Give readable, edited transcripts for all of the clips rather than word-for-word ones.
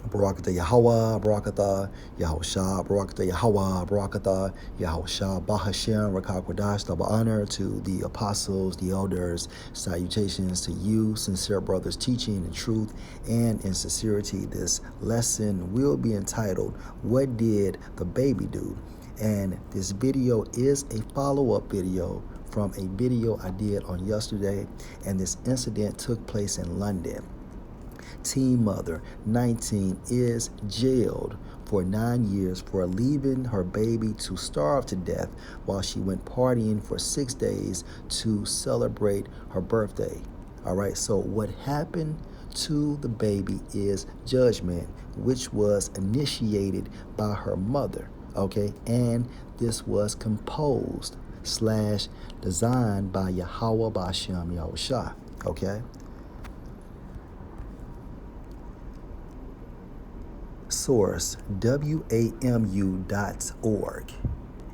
Barakatah Yahweh, Barakatah Yahusha, Barakatah Yahweh, Barakatah Yahusha, Bahashem, Rakakwadash, double honor to the apostles, the elders, salutations to you, sincere brothers, teaching in truth and in sincerity. This lesson will be entitled, What Did the Baby Do? And this video is a follow-up video from a video I did on yesterday, and this incident took place in London. Teen mother, 19, is jailed for 9 years for leaving her baby to starve to death while she went partying for 6 days to celebrate her birthday. All right, so what happened to the baby is judgment, which was initiated by her mother. Okay, and this was composed / designed by Yahweh Bashem Yahushua. Okay. Source, WAMU.org.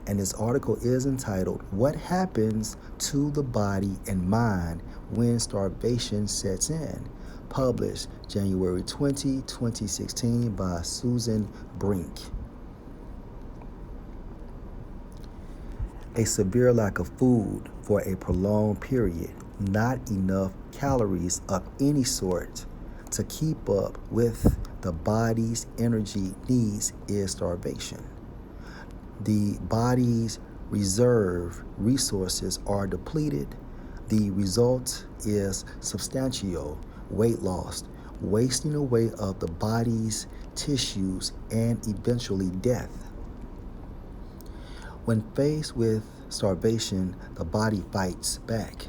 And this article is entitled, What Happens to the Body and Mind When Starvation Sets In? Published January 20, 2016 by Susan Brink. A severe lack of food for a prolonged period, not enough calories of any sort to keep up with the body's energy needs is starvation. The body's reserve resources are depleted. The result is substantial weight loss, wasting away of the body's tissues, and eventually death. When faced with starvation, the body fights back.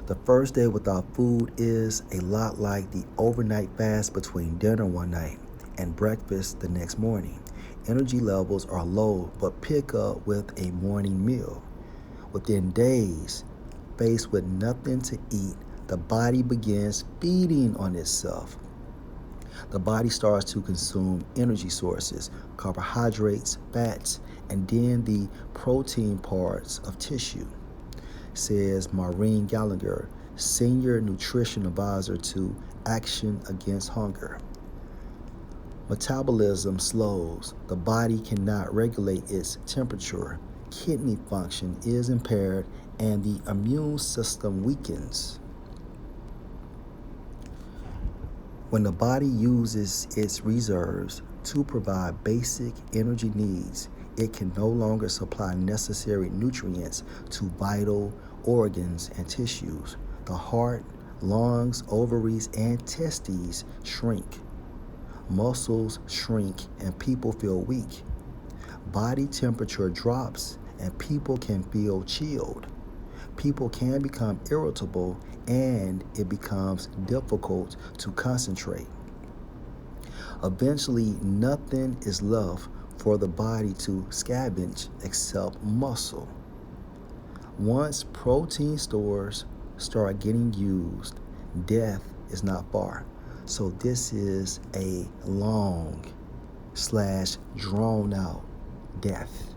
The first day without food is a lot like the overnight fast between dinner one night and breakfast the next morning. Energy levels are low but pick up with a morning meal. Within days, faced with nothing to eat, the body begins feeding on itself. The body starts to consume energy sources, carbohydrates, fats, and then the protein parts of tissue, says Maureen Gallagher, Senior Nutrition Advisor to Action Against Hunger. Metabolism slows. The body cannot regulate its temperature. Kidney function is impaired, and the immune system weakens. When the body uses its reserves to provide basic energy needs, it can no longer supply necessary nutrients to vital organs and tissues. The heart, lungs, ovaries, and testes shrink. Muscles shrink and people feel weak. Body temperature drops and people can feel chilled. People can become irritable and it becomes difficult to concentrate. Eventually, nothing is left for the body to scavenge except muscle. Once protein stores start getting used, death is not far. So this is a long / drawn out death.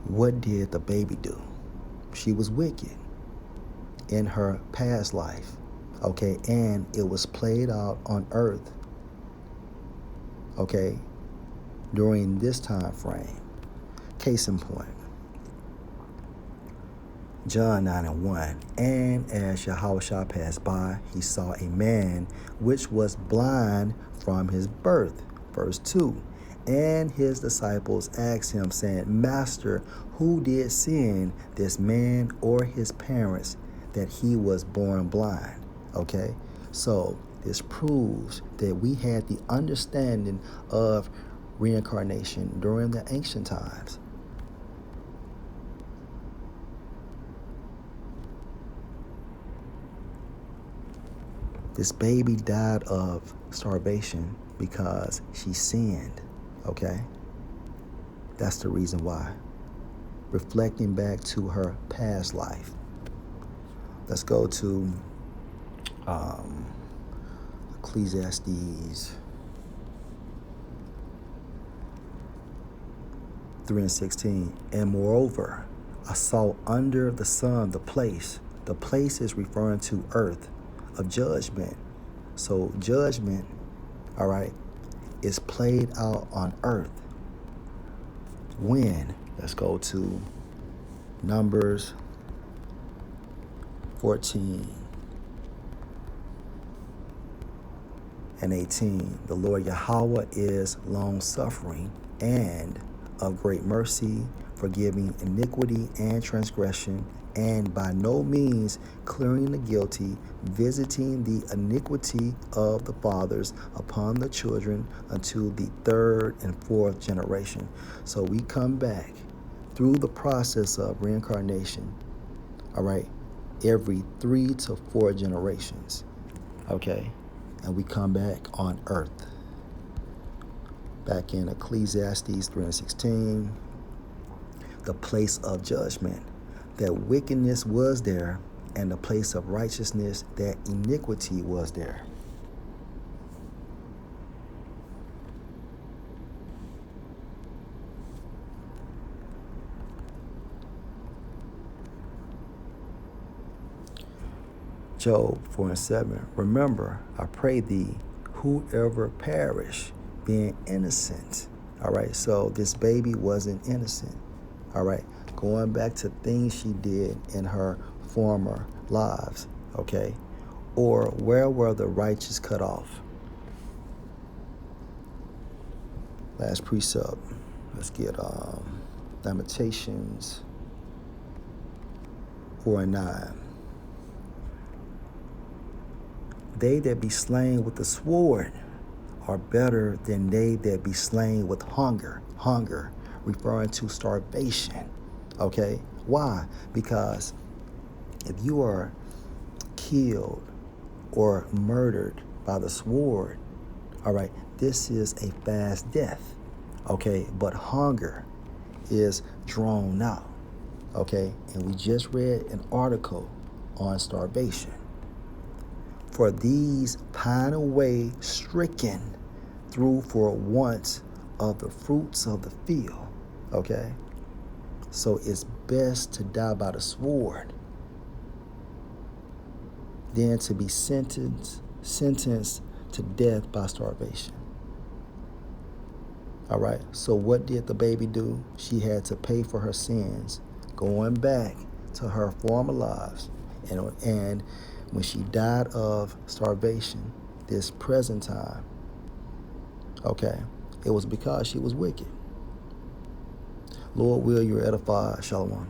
What did the baby do? She was wicked in her past life, okay, and it was played out on earth, okay, during this time frame. Case in point, John 9:1, and as Yahushua passed by, he saw a man which was blind from his birth. Verse 2, and his disciples asked him, saying, Master, who did sin, this man or his parents, that he was born blind? Okay, so this proves that we had the understanding of reincarnation during the ancient times. This baby died of starvation because she sinned, okay? That's the reason why. Reflecting back to her past life. Let's go to Ecclesiastes 3:16. And moreover, I saw under the sun the place. The place is referring to earth of judgment. So judgment, all right, is played out on earth. When? Let's go to Numbers 14 and 18. The Lord Yahweh is long-suffering and of great mercy, forgiving iniquity and transgression, and by no means clearing the guilty, visiting the iniquity of the fathers upon the children unto the third and fourth generation. So we come back through the process of reincarnation, all right, every 3 to 4 generations, okay? And we come back on earth. Back in Ecclesiastes 3:16, the place of judgment, that wickedness was there, and the place of righteousness, that iniquity was there. Job 4:7, remember, I pray thee, whoever perish, being innocent. All right, so this baby wasn't innocent. All right, going back to things she did in her former lives, okay? Or where were the righteous cut off? Last precept, let's get Lamentations 4:9. They that be slain with the sword are better than they that be slain with hunger. Hunger, referring to starvation. Okay? Why? Because if you are killed or murdered by the sword, all right, this is a fast death. Okay? But hunger is drawn out. Okay? And we just read an article on starvation. For these pine away stricken through for want of the fruits of the field. Okay? So it's best to die by the sword than to be sentenced to death by starvation. All right? So what did the baby do? She had to pay for her sins, going back to her former lives. And when she died of starvation, this present time, okay, it was because she was wicked. Lord, will you edify? Shalom.